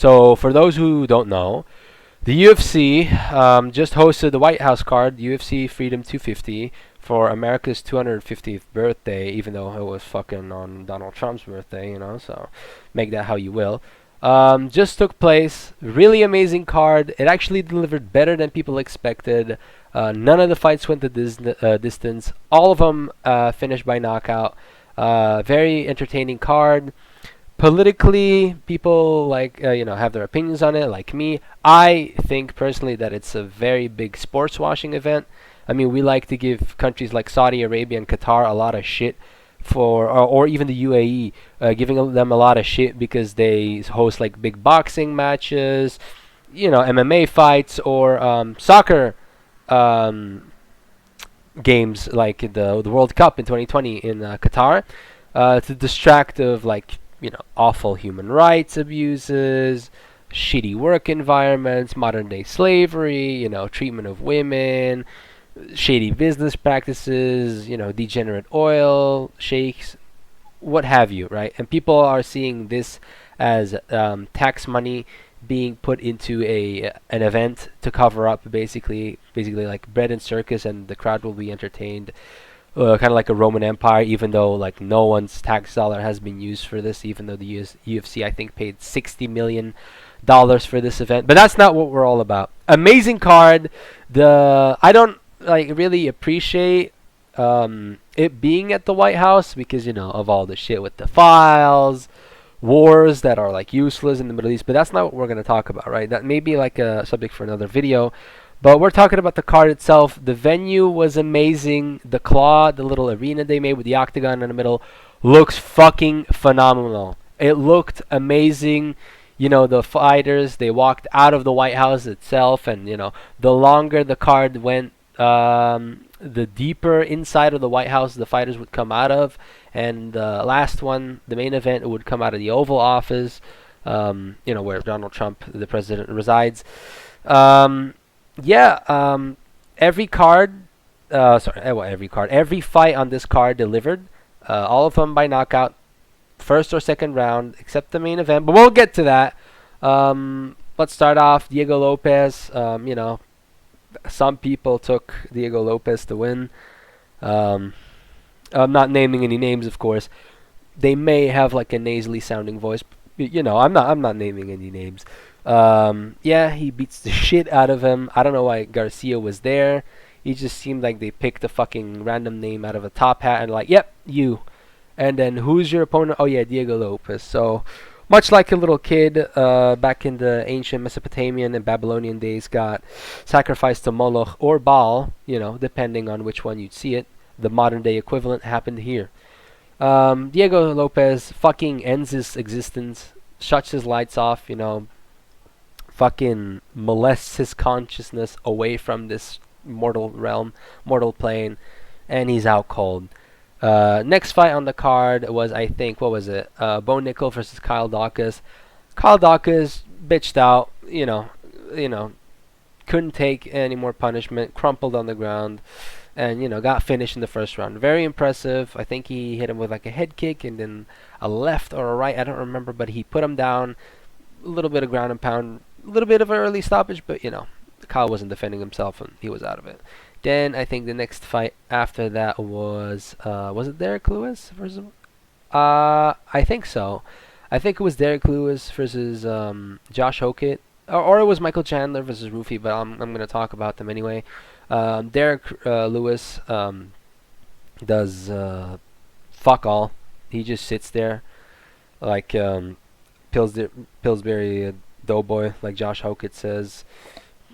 So for those who don't know, the UFC just hosted the White House card, UFC Freedom 250, for America's 250th birthday, even though it was fucking on Donald Trump's birthday, so make that how you will. Just took place. Really amazing card. It actually delivered better than people expected. None of the fights went the distance. All of them finished by knockout. Very entertaining card. Politically, people have their opinions on it. Like me, I think personally that it's a very big sports washing event. I mean, we like to give countries like Saudi Arabia and Qatar a lot of shit or even the UAE, giving them a lot of shit because they host like big boxing matches, MMA fights, or soccer um, games like the World Cup in 2020 in Qatar, to distract of awful human rights abuses, shitty work environments, modern day slavery, treatment of women, shady business practices, degenerate oil sheikhs, what have you, right? And people are seeing this as tax money being put into an event to cover up basically like bread and circus, and the crowd will be entertained. Kind of like a Roman Empire, even though like no one's tax dollar has been used for this, even though the UFC I think paid $60 million for this event. But that's not what we're all about. Amazing card. I don't really appreciate it being at the White House because of all the shit with the files, wars that are like useless in the Middle East. But that's not what we're gonna talk about, right? That may be like a subject for another video. But we're talking about the card itself. The venue was amazing. The the little arena they made with the octagon in the middle, looks fucking phenomenal. It looked amazing. The fighters, they walked out of the White House itself, and the longer the card went, the deeper inside of the White House the fighters would come out of. And the last one, the main event, would come out of the Oval Office, where Donald Trump, the president, resides. Every card, every fight on this card delivered. All of them by knockout, first or second round, except the main event. But we'll get to that. Let's start off. Diego Lopez. Some people took Diego Lopez to win. I'm not naming any names, of course. They may have like a nasally sounding voice. I'm not naming any names. He beats the shit out of him. I don't know why Garcia was there. He just seemed like they picked a fucking random name out of a top hat and like, yep, you. And then who's your opponent? Oh yeah, Diego Lopez. So much like a little kid back in the ancient Mesopotamian and Babylonian days got sacrificed to Moloch or Baal, depending on which one you'd see it. The modern day equivalent happened here. Diego Lopez fucking ends his existence, shuts his lights off, fucking molests his consciousness away from this mortal realm, mortal plane, and he's out cold. Next fight on the card was, I think, what was it? Bo Nickel versus Kyle Dawkins. Kyle Dawkins bitched out, couldn't take any more punishment, crumpled on the ground, and got finished in the first round. Very impressive. I think he hit him with like a head kick and then a left or a right, I don't remember, but he put him down. A little bit of ground and pound, a little bit of an early stoppage, but Kyle wasn't defending himself and he was out of it. Then I think the next fight after that was it Derek Lewis versus? I think so. I think it was Derek Lewis versus Josh Hokett, or it was Michael Chandler versus Rufy. But I'm gonna talk about them anyway. Derek Lewis does fuck all. He just sits there like Pillsbury Doughboy, like Josh Hokett says.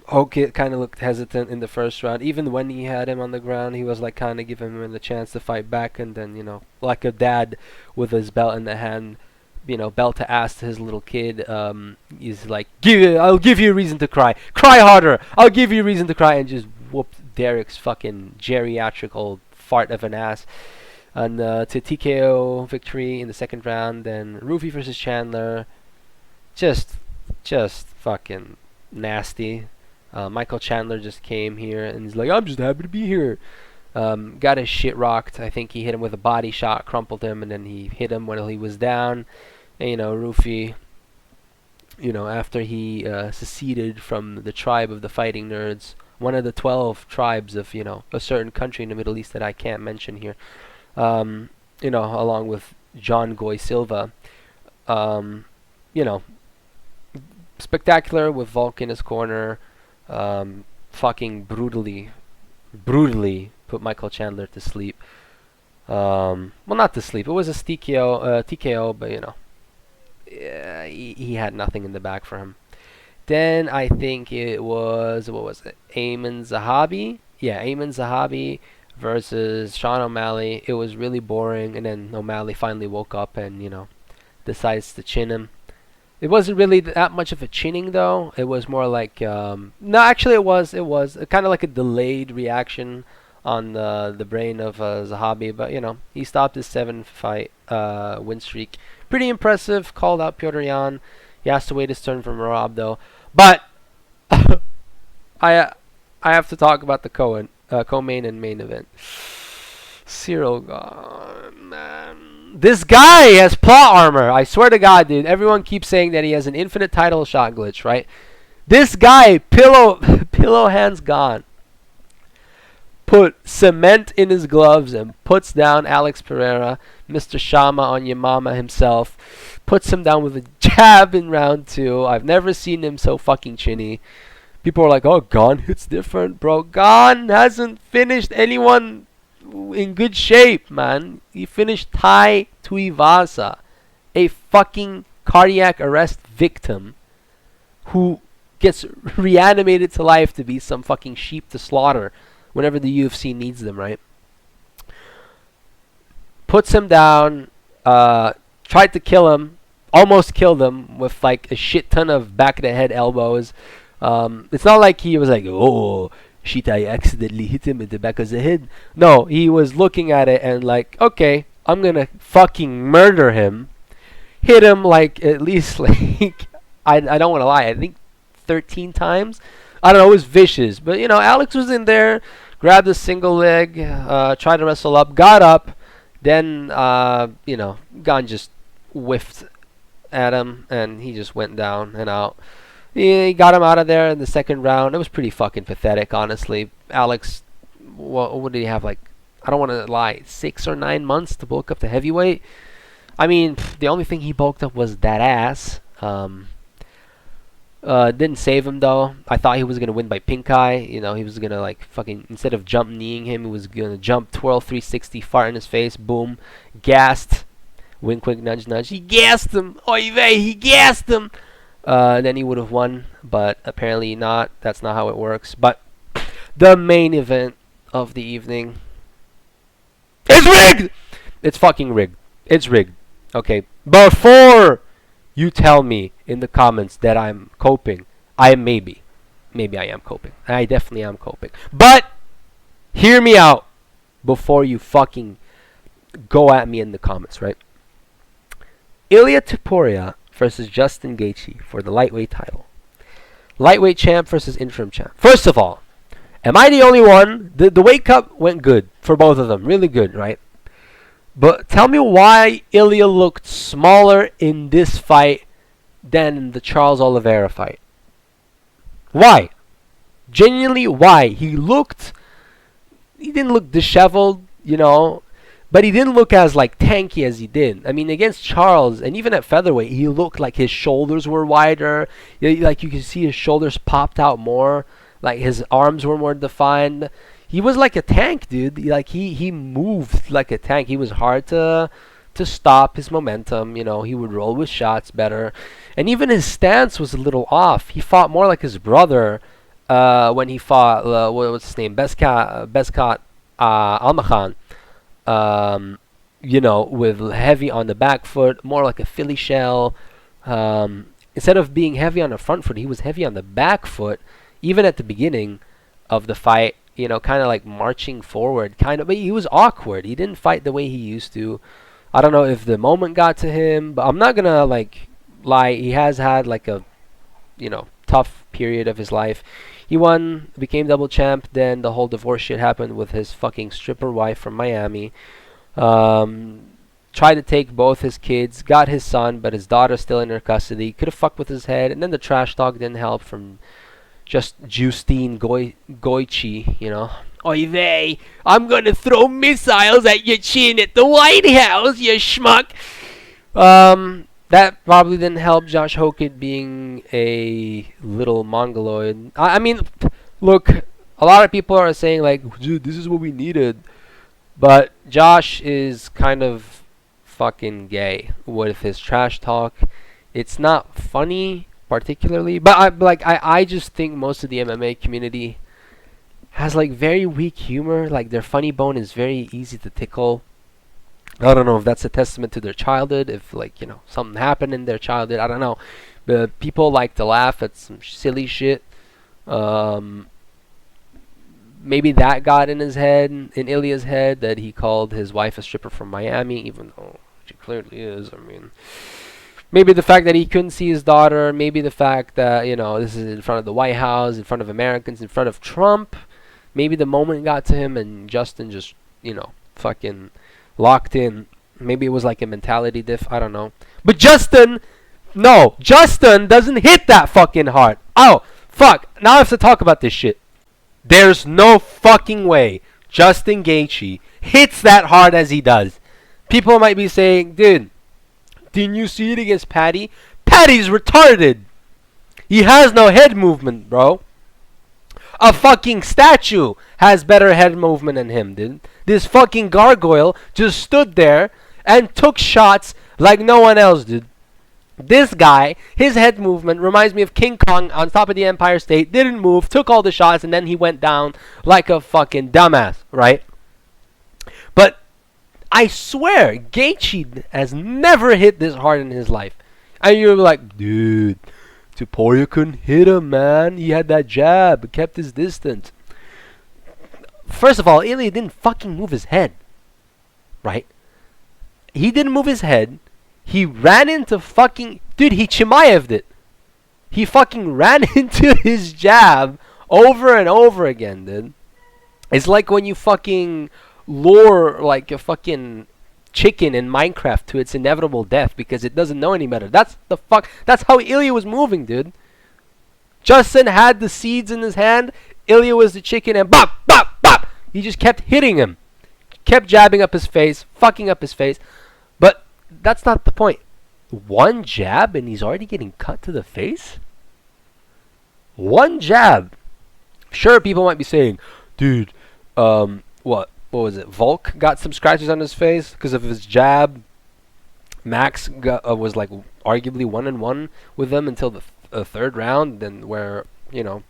Hokett kind of looked hesitant in the first round. Even when he had him on the ground, he was like kind of giving him the chance to fight back. And then, like a dad with his belt in the hand, belt to ass to his little kid, he's like, I'll give you a reason to cry. Cry harder. I'll give you a reason to cry. And just whooped Derek's fucking geriatrical fart of an ass. And to TKO victory in the second round. Then Rufy versus Chandler. Just fucking nasty. Michael Chandler just came here and he's like, I'm just happy to be here. Got his shit rocked. I think he hit him with a body shot, crumpled him, and then he hit him when he was down. And, Rufy after he seceded from the tribe of the Fighting Nerds, one of the 12 tribes of, a certain country in the Middle East that I can't mention here, um, along with John Goy Silva. Um, you know, Spectacular with Volk in his corner, fucking brutally put Michael Chandler to sleep. Well, not to sleep. It was a TKO, but yeah, he had nothing in the back for him. Then I think it was, what was it? Ayman Zahabi. Yeah, Ayman Zahabi versus Sean O'Malley. It was really boring, and then O'Malley finally woke up and decides to chin him. It wasn't really that much of a chinning though. It was more like no, actually it was kind of like a delayed reaction on the brain of Zahabi, but he stopped his 7 fight win streak. Pretty impressive. Called out Piotr Jan. He has to wait his turn from Rob though. But I I have to talk about the co-main and main event. Cyril Gahn, man. This guy has plot armor. I swear to God, dude. Everyone keeps saying that he has an infinite title shot glitch, right? This guy, pillow hands gone, put cement in his gloves and puts down Alex Pereira, Mr. Shama on your mama himself. Puts him down with a jab in round 2. I've never seen him so fucking chinny. People are like, oh, Gahn hits different, bro. Gahn hasn't finished anyone in good shape, man. He finished Tai Tuivasa, a fucking cardiac arrest victim who gets reanimated to life to be some fucking sheep to slaughter whenever the UFC needs them, right? Puts him down, tried to kill him, almost killed him with like a shit ton of back of the head elbows. It's not like he was like, oh, shit, I accidentally hit him in the back of the head. No, he was looking at it and like, okay, I'm gonna fucking murder him. Hit him like at least like, I don't want to lie, I think 13 times. I don't know, it was vicious. But, Alex was in there, grabbed a single leg, tried to wrestle up, got up, then, Gahn just whiffed at him, and he just went down and out. He got him out of there in the second round. It was pretty fucking pathetic, honestly. Alex, what did he have, like, I don't want to lie, 6 or 9 months to bulk up to heavyweight? I mean, the only thing he bulked up was that ass. Didn't save him though. I thought he was gonna win by pink eye. He was gonna like fucking, instead of jump kneeing him, he was gonna jump, twirl 360, fart in his face, boom, gassed. Wink, wink, nudge, nudge. He gassed him. Oy vey, he gassed him. Then he would have won, but apparently not. That's not how it works. But the main event of the evening is rigged. It's fucking rigged. It's rigged. Okay, before you tell me in the comments that I'm coping, maybe I am coping. I definitely am coping. But hear me out before you fucking go at me in the comments, right? Ilia Topuria versus Justin Gaethje for the lightweight title. Lightweight champ versus interim champ. First of all, am I the only one? The weight cut went good for both of them. Really good, right? But tell me why Ilia looked smaller in this fight than in the Charles Oliveira fight. Why? Genuinely, why? He didn't look disheveled, but he didn't look as like tanky as he did. I mean, against Charles, and even at featherweight, he looked like his shoulders were wider. Like you could see his shoulders popped out more. Like his arms were more defined. He was like a tank, dude. Like he moved like a tank. He was hard to stop. His momentum, he would roll with shots better, and even his stance was a little off. He fought more like his brother when he fought what's his name, Beskat Almakhan. With heavy on the back foot, more like a Philly shell. Instead of being heavy on the front foot, he was heavy on the back foot, even at the beginning of the fight. Kind of like marching forward, but he was awkward. He didn't fight the way he used to. I don't know if the moment got to him, but I'm not gonna like lie. He has had like a, tough period of his life. He won, became double champ. Then the whole divorce shit happened with his fucking stripper wife from Miami. tried to take both his kids, got his son, but his daughter's still in her custody. Could have fucked with his head, and then the trash talk didn't help from just Justine Gaethje, you know. Oy vey, I'm gonna throw missiles at your chin at the White House, you schmuck. That probably didn't help Josh Hockett being a little mongoloid. I mean, look, a lot of people are saying like, dude, this is what we needed. But Josh is kind of fucking gay with his trash talk. It's not funny particularly, but I just think most of the MMA community has like very weak humor. Like their funny bone is very easy to tickle. I don't know if that's a testament to their childhood, if like, you know, something happened in their childhood. I don't know. But people like to laugh at some silly shit. Maybe that got in his head, in Ilya's head, that he called his wife a stripper from Miami, even though she clearly is. I mean, maybe the fact that he couldn't see his daughter, maybe the fact that, you know, this is in front of the White House, in front of Americans, in front of Trump. Maybe the moment got to him and Justin just, you know, fucking locked in. Maybe it was like a mentality diff. I don't know. But Justin doesn't hit that fucking hard. Oh, fuck. Now I have to talk about this shit. There's no fucking way Justin Gaethje hits that hard as he does. People might be saying, dude, didn't you see it against Paddy? Paddy's retarded. He has no head movement, bro. A fucking statue has better head movement than him, dude. This fucking gargoyle just stood there and took shots like no one else did. This guy, his head movement reminds me of King Kong on top of the Empire State. Didn't move, took all the shots, and then he went down like a fucking dumbass, right? But I swear, Gaethje has never hit this hard in his life. And you're like, dude, Topuria couldn't hit him, man. He had that jab, kept his distance. First of all, Ilya didn't fucking move his head, right? He didn't move his head. He ran into fucking... Dude, he Chimaev'd it. He fucking ran into his jab over and over again, dude. It's like when you fucking lure like a fucking chicken in Minecraft to its inevitable death because it doesn't know any better. That's how Ilya was moving, dude. Justin had the seeds in his hand. Ilya was the chicken and bop, bop, bop. He just kept hitting him. Kept jabbing up his face, fucking up his face. But that's not the point. One jab and he's already getting cut to the face? One jab. Sure, people might be saying, dude, what was it? Volk got some scratches on his face because of his jab. Max was like arguably 1-1 with them until the third round, then where, you know,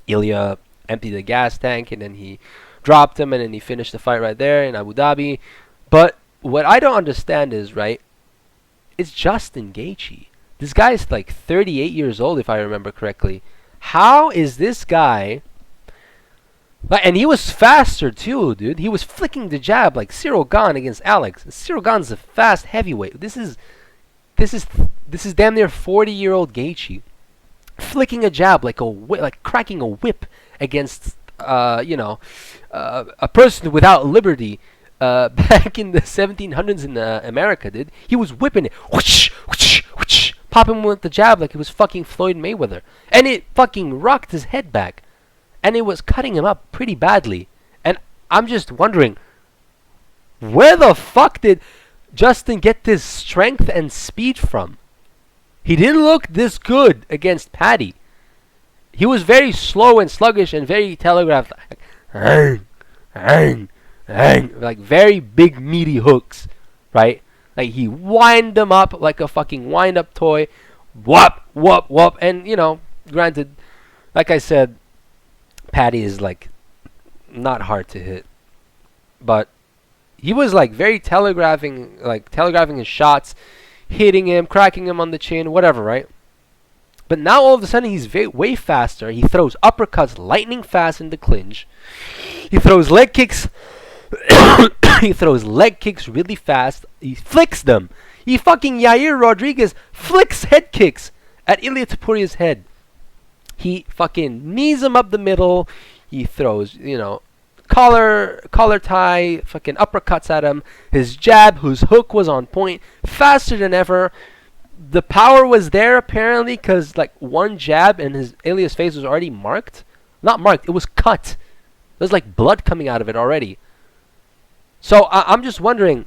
Ilya emptied the gas tank and then he dropped him and then he finished the fight right there in Abu Dhabi. But what I don't understand is, right, it's Justin Gaethje. This guy is like 38 years old, if I remember correctly. How is this guy... And he was faster too, dude. He was flicking the jab like Cyril Gane against Alex. Cyril Gane's a fast heavyweight. This is damn near 40-year-old Gaethje flicking a jab like cracking a whip against a person without liberty. Back in the 1700s in America, dude, he was whipping it, whoosh, whoosh, whoosh, popping with the jab like it was fucking Floyd Mayweather, and it fucking rocked his head back, and it was cutting him up pretty badly. And I'm just wondering, where the fuck did Justin get this strength and speed from? He didn't look this good against Paddy. He was very slow and sluggish and very telegraphed, like very big meaty hooks, right? Like he wind them up like a fucking wind up toy, whop whop whop. And you know, granted, like I said, Paddy is like not hard to hit, but he was like very telegraphing his shots, hitting him, cracking him on the chin, whatever, right? But now all of a sudden he's way faster. He throws uppercuts lightning fast in the clinch. He throws leg kicks. He throws leg kicks really fast. He flicks them. He fucking Yair Rodriguez flicks head kicks at Ilia Topuria's head. He fucking knees him up the middle. He throws, collar tie, fucking uppercuts at him. His jab, whose hook was on point, faster than ever. The power was there apparently, because like one jab and his Ilya's face was already marked. Not marked, it was cut. There's like blood coming out of it already. So I'm just wondering,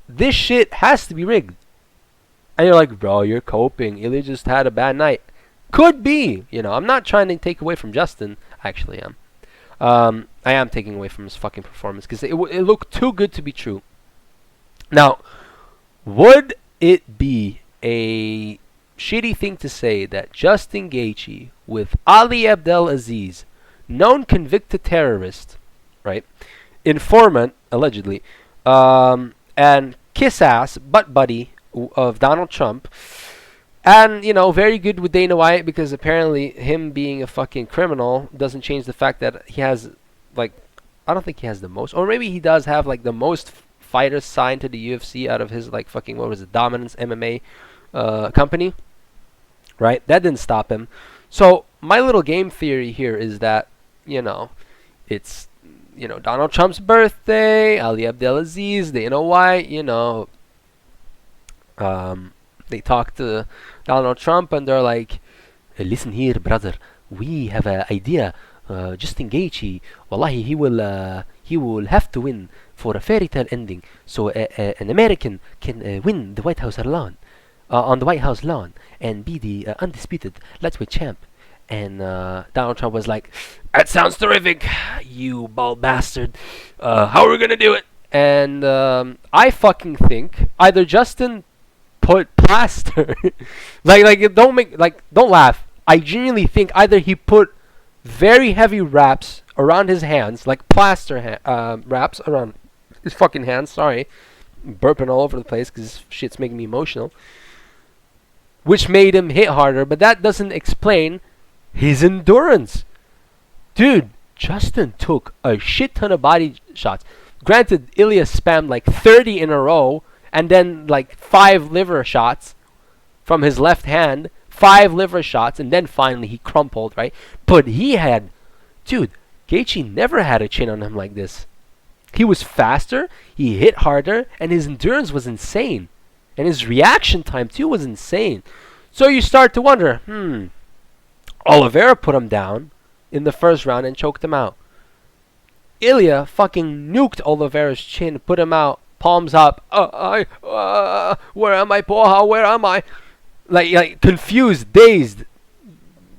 this shit has to be rigged. And you're like, bro, you're coping. Ilya just had a bad night. Could be, I'm not trying to take away from Justin. I actually am. I am taking away from his fucking performance because it looked too good to be true. Now, would it be a shitty thing to say that Justin Gaethje with Ali Abdelaziz, known convicted terrorist, right, informant allegedly, and kiss ass butt buddy of Donald Trump, and very good with Dana White, because apparently him being a fucking criminal doesn't change the fact that he has, like, I don't think he has the most, or maybe he does have like the most fighters signed to the UFC out of his like fucking, what was it, Dominance MMA company, right? That didn't stop him. So my little game theory here is that it's Donald Trump's birthday, Ali Abdelaziz, Dana White, they talk to Donald Trump and they're like, "Hey, listen here, brother, we have an idea. Justin Gaethje, wallahi, he will have to win for a fairy tale ending, so an American can win the White House alone, on the White House lawn, and be the undisputed lightweight champ." And Donald Trump was like, "That sounds terrific, you bald bastard. How are we gonna do it?" And I fucking think either Justin put plaster, don't laugh. I genuinely think either he put very heavy wraps around his hands, like plaster wraps around his fucking hands. Sorry, burping all over the place because this shit's making me emotional. Which made him hit harder, but that doesn't explain his endurance. Dude, Justin took a shit ton of body shots. Granted, Ilya spammed like 30 in a row, and then like 5 liver shots from his left hand, 5 liver shots, and then finally he crumpled, right? But dude, Gaethje never had a chin on him like this. He was faster, he hit harder, and his endurance was insane. And his reaction time too was insane. So you start to wonder, Oliveira put him down in the first round and choked him out. Ilya fucking nuked Oliveira's chin, put him out, palms up. Where am I, Porra? Where am I? Like confused, dazed,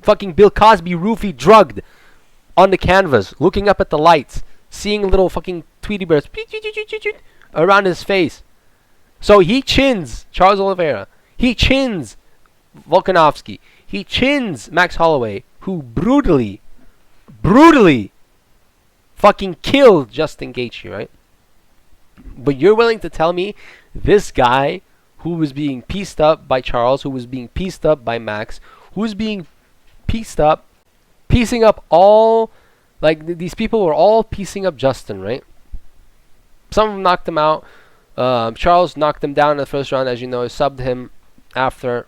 fucking Bill Cosby roofie drugged on the canvas, looking up at the lights, seeing little fucking Tweety birds around his face. So he chins Charles Oliveira. He chins Volkanovski. He chins Max Holloway, who brutally fucking killed Justin Gaethje, right? But you're willing to tell me this guy who was being pieced up by Charles, who was being pieced up by Max, who was being piecing up all, like these people were all piecing up Justin, right? Some of them knocked him out. Charles knocked him down in the first round, as you know, subbed him after.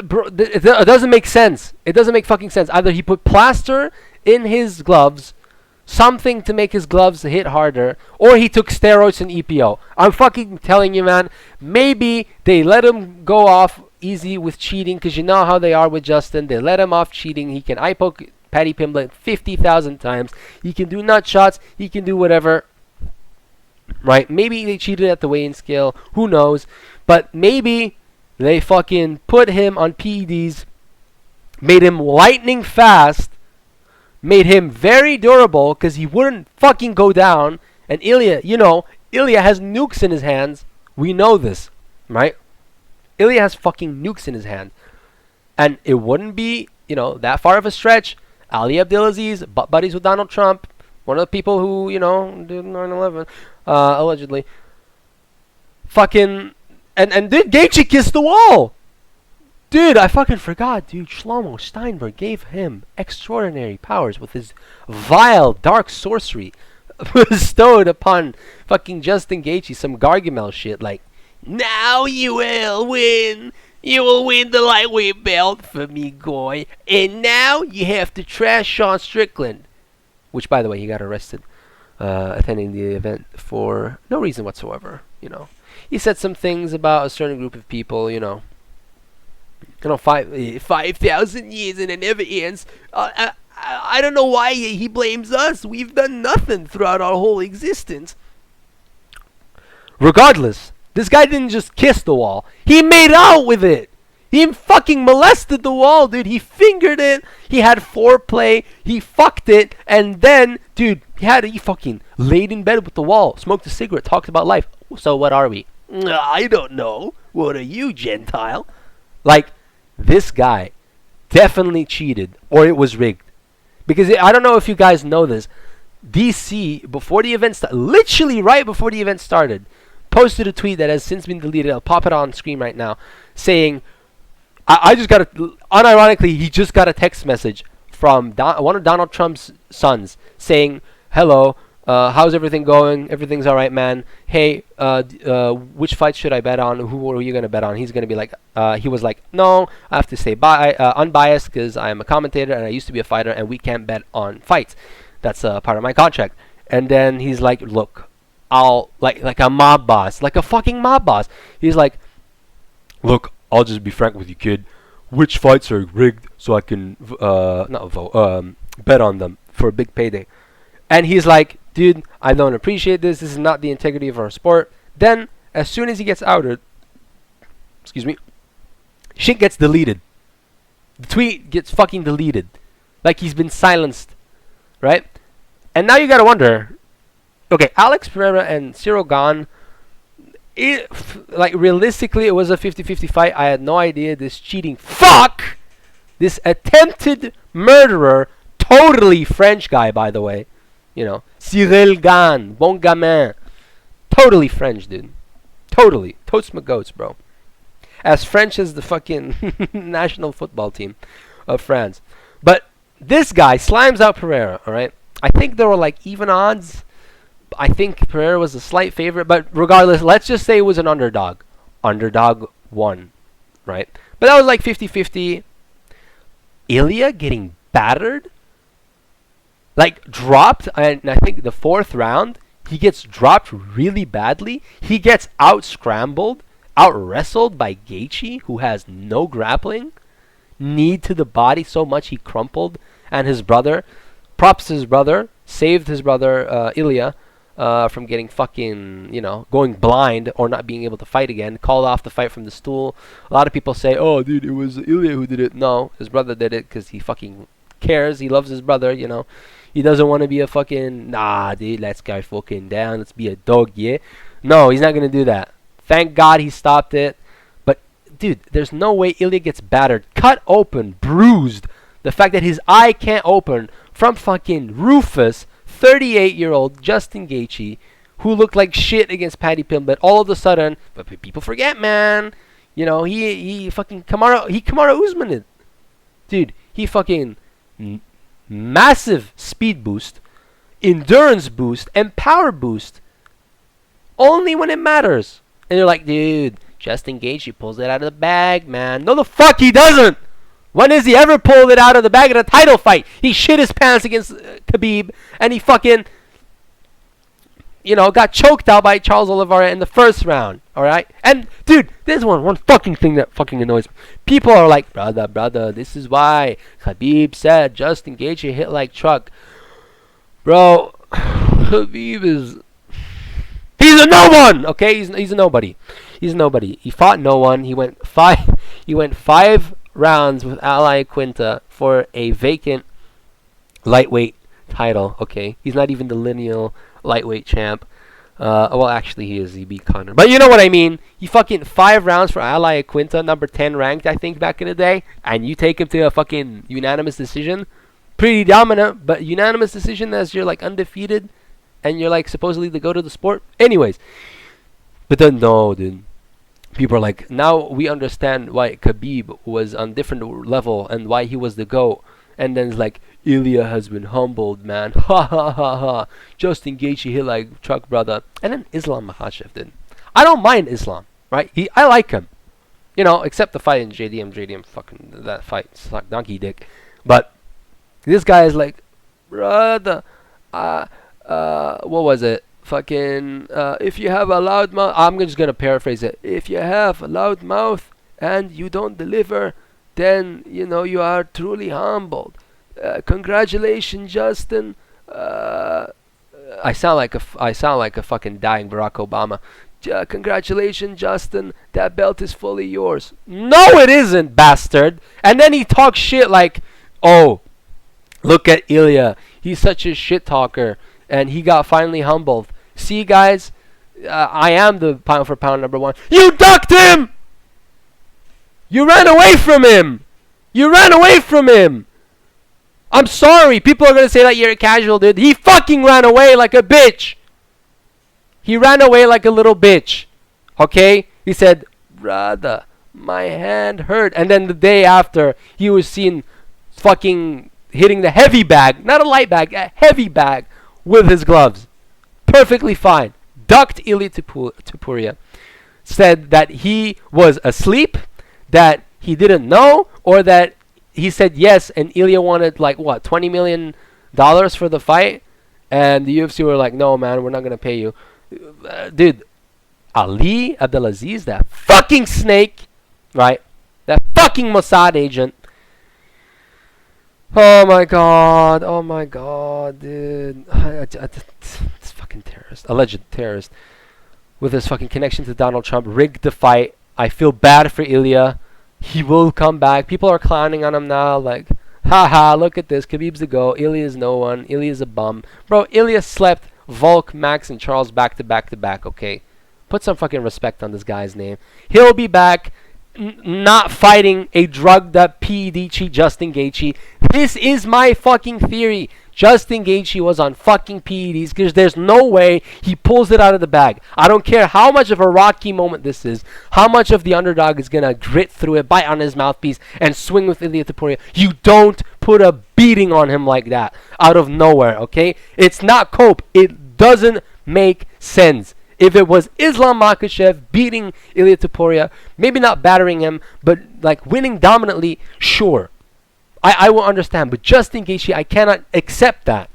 Bro, it doesn't make sense. It doesn't make fucking sense. Either he put plaster in his gloves, something to make his gloves hit harder, or he took steroids and EPO. I'm fucking telling you, man. Maybe they let him go off easy with cheating, because you know how they are with Justin. They let him off cheating. He can eye poke Paddy Pimblett 50,000 times. He can do nut shots. He can do whatever. Right? Maybe they cheated at the weighing scale. Who knows? But maybe they fucking put him on PEDs, made him lightning fast, made him very durable because he wouldn't fucking go down. And Ilya has nukes in his hands. We know this, right? Ilya has fucking nukes in his hand. And it wouldn't be, that far of a stretch. Ali Abdelaziz, butt buddies with Donald Trump, one of the people who, did 9/11, allegedly. Fucking, and dude, Gaethje kissed the wall. Dude, I fucking forgot, dude. Shlomo Steinberg gave him extraordinary powers with his vile, dark sorcery bestowed upon fucking Justin Gaethje, some Gargamel shit, like, now you will win. You will win the lightweight belt for me, Goy. And now you have to trash Sean Strickland. which, by the way, he got arrested attending the event for no reason whatsoever. He said some things about a certain group of people. 5,000 years and it never ends. I don't know why he blames us. We've done nothing throughout our whole existence. Regardless, this guy didn't just kiss the wall. He made out with it. He fucking molested the wall, dude. He fingered it. He had foreplay. He fucked it. And then, dude, he fucking laid in bed with the wall, smoked a cigarette, talked about life. So what are we? I don't know. What are you, Gentile? Like, this guy definitely cheated, or it was rigged. Because I don't know if you guys know this. DC, before the event started, literally right before the event started, posted a tweet that has since been deleted. I'll pop it on screen right now, saying, I just got unironically, he just got a text message from one of Donald Trump's sons saying, hello, how's everything going? Everything's all right, man. Hey, which fight should I bet on? Who are you going to bet on? He's going to be like, he was like, no, I have to stay unbiased because I am a commentator and I used to be a fighter and we can't bet on fights. That's part of my contract. And then he's like, look, I'll, like a mob boss, like a fucking mob boss. He's like, look, I'll just be frank with you, kid. Which fights are rigged so I can bet on them for a big payday? And he's like, dude, I don't appreciate this. This is not the integrity of our sport. Then, as soon as he gets outed, shit gets deleted. The tweet gets fucking deleted. Like he's been silenced. Right? And now you gotta wonder, okay, Alex Pereira and Cyril Gane, realistically, it was a 50-50 fight. I had no idea this cheating fuck, this attempted murderer, totally French guy, by the way. Cyril Gane, bon gamin. Totally French, dude. Totally. Totes my goats, bro. As French as the fucking national football team of France. But this guy slimes out Pereira, alright? I think there were like even odds. I think Pereira was a slight favorite, but regardless, let's just say it was an underdog. Underdog won, right? But that was like 50-50. Ilya getting battered? Like, dropped, and I think the 4th round, he gets dropped really badly. He gets out-scrambled, out-wrestled by Gaethje, who has no grappling. Knee to the body so much he crumpled. And his brother, props to his brother, saved his brother, Ilya, from getting fucking, going blind or not being able to fight again. Called off the fight from the stool. A lot of people say, oh, dude, it was Ilya who did it. No, his brother did it because he fucking cares. He loves his brother, He doesn't want to be a fucking, nah, dude, let's go fucking down. Let's be a dog, yeah? No, he's not going to do that. Thank God he stopped it. But, dude, there's no way Ilya gets battered, cut open, bruised. The fact that his eye can't open from fucking Rufus, 38-year-old Justin Gaethje, who looked like shit against Paddy Pimblett. All of a sudden, but people forget, man. He fucking Kamaru Usman it. Dude, he fucking massive speed boost, endurance boost, and power boost. Only when it matters. And you're like, dude, Justin Gaethje pulls it out of the bag, man. No, the fuck he doesn't. When has he ever pulled it out of the bag in a title fight? He shit his pants against Khabib, and he fucking, got choked out by Charles Oliveira in the 1st round. All right, and dude, there's one fucking thing that fucking annoys me. People are like, brother, this is why Khabib said Justin Gaethje hit like truck. Bro, Khabib he's a no one. Okay, he's a nobody. He's a nobody. He fought no one. He went 5 rounds with Ally Quinta for a vacant lightweight title. Okay, he's not even the lineal lightweight champ. Well, actually, he is. He beat Conor. But you know what I mean. He fucking 5 rounds for Ally Quinta, number 10 ranked, I think, back in the day. And you take him to a fucking unanimous decision. Pretty dominant, but unanimous decision as you're, like, undefeated. And you're, like, supposedly the go-to the sport. Anyways. But then, no, dude. People are like, now we understand why Khabib was on different level and why he was the GOAT. And then it's like, Ilya has been humbled, man. Ha ha ha ha. Justin Gaethje hit like truck, brother. And then Islam Makhachev did. I don't mind Islam, right? I like him. Except the fight in JDM. JDM fucking, that fight sucked donkey dick. But this guy is like, brother, What was it? Fucking, if you have a loud mouth, I'm just gonna paraphrase it. If you have a loud mouth and you don't deliver, then you are truly humbled. Congratulations, Justin. Uh, I sound like a fucking dying Barack Obama. Congratulations, Justin. That belt is fully yours. No, it isn't, bastard. And then he talks shit like, oh, look at Ilya. He's such a shit talker, and he got finally humbled. See, guys, I am the pound for pound number one. You ducked him. You ran away from him. You ran away from him. I'm sorry. People are gonna say that you're a casual, dude. He fucking ran away like a bitch. He ran away like a little bitch. Okay? He said, brother, my hand hurt. And then the day after, he was seen fucking hitting the heavy bag, not a light bag, a heavy bag with his gloves. Perfectly fine. Ducked Ilia Topuria. Said that he was asleep, that he didn't know, or that he said yes and Ilya wanted like what, $20 million for the fight? And the UFC were like, no, man, we're not going to pay you. Dude, Ali Abdelaziz, that fucking snake, right? That fucking Mossad agent. Oh my god, dude. This fucking terrorist, alleged terrorist, with his fucking connection to Donald Trump, rigged the fight. I feel bad for Ilya. He will come back. People are clowning on him now, like, haha, look at this. Khabib's the GOAT. Ilya's no one. Ilya's a bum. Bro, Ilya slept Volk, Max, and Charles back to back to back, okay? Put some fucking respect on this guy's name. He'll be back, not fighting a drugged up PED cheat Justin Gaethje. This is my fucking theory. Justin Gaethje was on fucking PEDs because there's no way he pulls it out of the bag. I don't care how much of a rocky moment this is, how much of the underdog is going to grit through it, bite on his mouthpiece, and swing with Ilia Topuria. You don't put a beating on him like that out of nowhere, okay? It's not cope. It doesn't make sense. If it was Islam Makhachev beating Ilia Topuria, maybe not battering him, but like winning dominantly, sure. I will understand. But Justin Gaethje, I cannot accept that.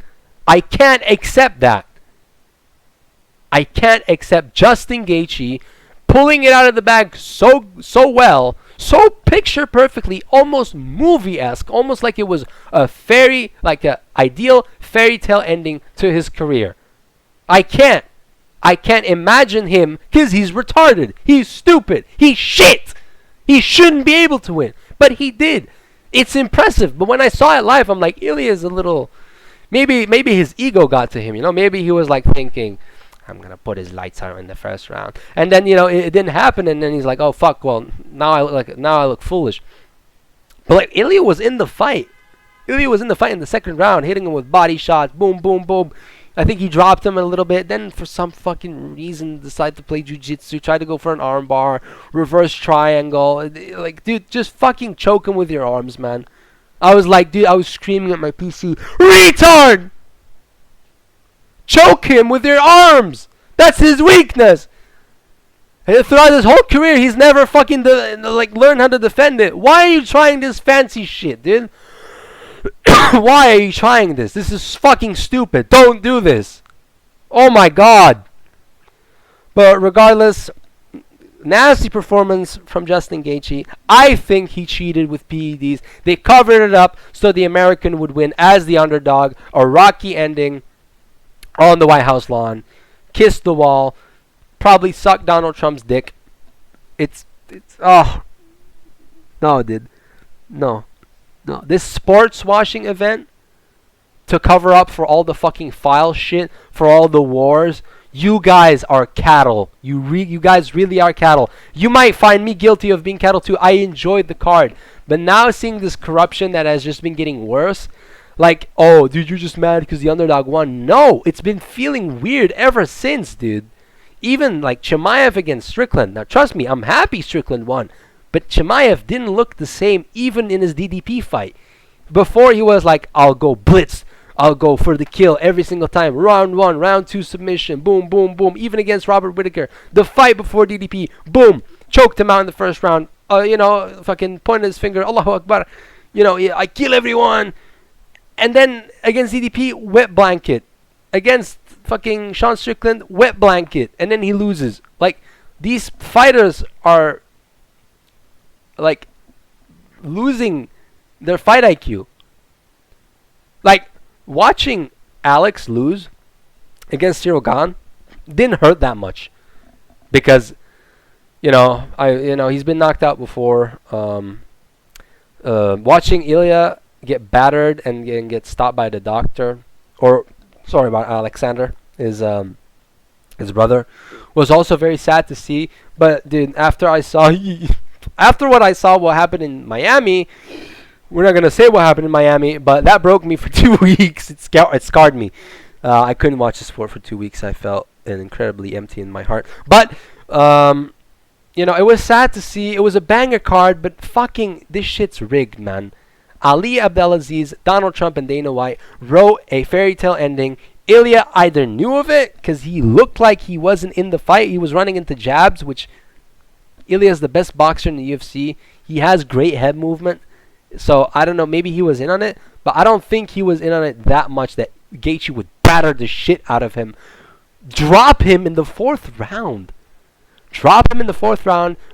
I can't accept that. I can't accept Justin Gaethje pulling it out of the bag so well, so picture perfectly, almost movie-esque, almost like it was a ideal fairy tale ending to his career. I can't imagine him, because he's retarded. He's stupid. He's shit. He shouldn't be able to win. But he did. It's impressive. But when I saw it live, I'm like, Ilya is a little... Maybe his ego got to him. Maybe he was like thinking, I'm going to put his lights on in the first round. And then, it didn't happen. And then he's like, oh, fuck. Well, now I look foolish. But like, Ilya was in the fight. Ilya was in the fight in the second round, hitting him with body shots. Boom, boom, boom. I think he dropped him a little bit. Then, for some fucking reason, decided to play jiu-jitsu. Tried to go for an arm bar, reverse triangle. Like, dude, just fucking choke him with your arms, man. I was like, dude, I was screaming at my PC, retard! Choke him with your arms! That's his weakness! And throughout his whole career, he's never fucking learned how to defend it. Why are you trying this fancy shit, dude? Why are you trying this? This is fucking stupid. Don't do this. Oh my god. But regardless, nasty performance from Justin Gaethje. I think he cheated with PEDs. They covered it up so the American would win as the underdog. A rocky ending on the White House lawn. Kissed the wall. Probably sucked Donald Trump's dick. It's oh. No, dude. No. This sports washing event to cover up for all the fucking file shit, for all the wars. You guys are cattle. You guys really are cattle. You might find me guilty of being cattle too. I enjoyed the card. But now seeing this corruption that has just been getting worse, like, oh, dude, you're just mad because the underdog won. No, it's been feeling weird ever since, dude. Even like Chimaev against Strickland. Now, trust me, I'm happy Strickland won. But Chimaev didn't look the same even in his DDP fight. Before he was like, I'll go blitz. I'll go for the kill every single time. Round 1, round 2 submission. Boom, boom, boom. Even against Robert Whittaker. The fight before DDP. Boom. Choked him out in the first round. Fucking pointed his finger. Allahu Akbar. I kill everyone. And then against DDP, wet blanket. against fucking Sean Strickland, wet blanket, and then he loses. Like, these fighters are like losing their fight IQ. Like, watching Alex lose against Cyril Gahn didn't hurt that much because he's been knocked out before. Watching Ilya get battered and get stopped by the doctor, or sorry about Alexander, his brother, was also very sad to see. But dude, after what I saw, what happened in Miami, we're not gonna say what happened in Miami, but that broke me for 2 weeks. It scarred me. I couldn't watch the sport for 2 weeks. I felt incredibly empty in my heart. But it was sad to see. It was a banger card, but fucking this shit's rigged, man. Ali Abdelaziz, Donald Trump, and Dana White wrote a fairy tale ending. Ilya either knew of it because he looked like he wasn't in the fight. He was running into jabs, which Ilya is the best boxer in the UFC. He has great head movement. So I don't know. Maybe he was in on it, but I don't think he was in on it that much that Gaethje would batter the shit out of him. Drop him in the fourth round.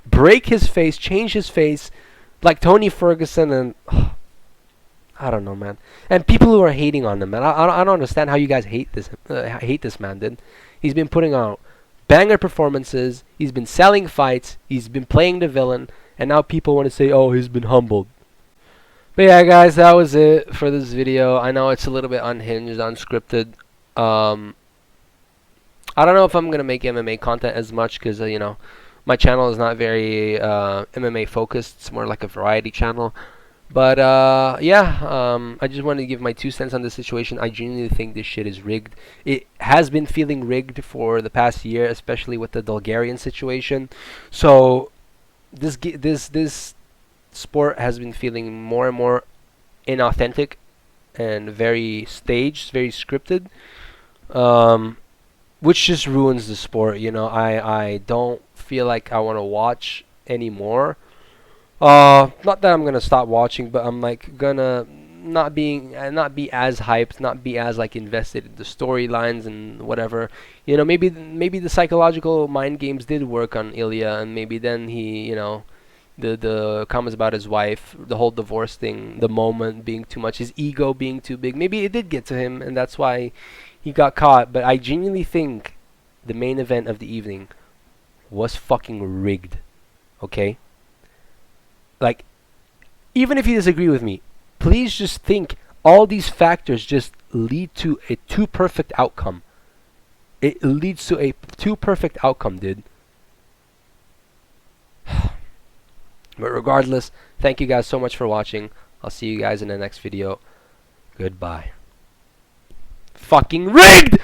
Break his face, change his face, like Tony Ferguson, and I don't know, man. And people who are hating on him, man. I don't understand how you guys hate this man, dude. He's been putting out banger performances. He's been selling fights. He's been playing the villain, and now people want to say, oh, he's been humbled. But yeah, guys, that was it for this video. I know it's a little bit unhinged, unscripted. I don't know if I'm gonna make MMA content as much because my channel is not very MMA focused. It's more like a variety channel. But I just wanted to give my 2 cents on the situation. I genuinely think this shit is rigged. It has been feeling rigged for the past year, especially with the Bulgarian situation. So this sport has been feeling more and more inauthentic and very staged, very scripted. Which just ruins the sport, I don't feel like I want to watch anymore. Not that I'm gonna stop watching, but I'm like gonna not be as hyped, not be as like invested in the storylines and whatever. Maybe the psychological mind games did work on Ilya, and maybe then he, the comments about his wife, the whole divorce thing, the moment being too much, his ego being too big, maybe it did get to him, and that's why he got caught. But I genuinely think the main event of the evening was fucking rigged. Okay? Like, even if you disagree with me, please just think all these factors just lead to a too perfect outcome. It leads to a too perfect outcome, dude. But regardless, thank you guys so much for watching. I'll see you guys in the next video. Goodbye. Fucking rigged!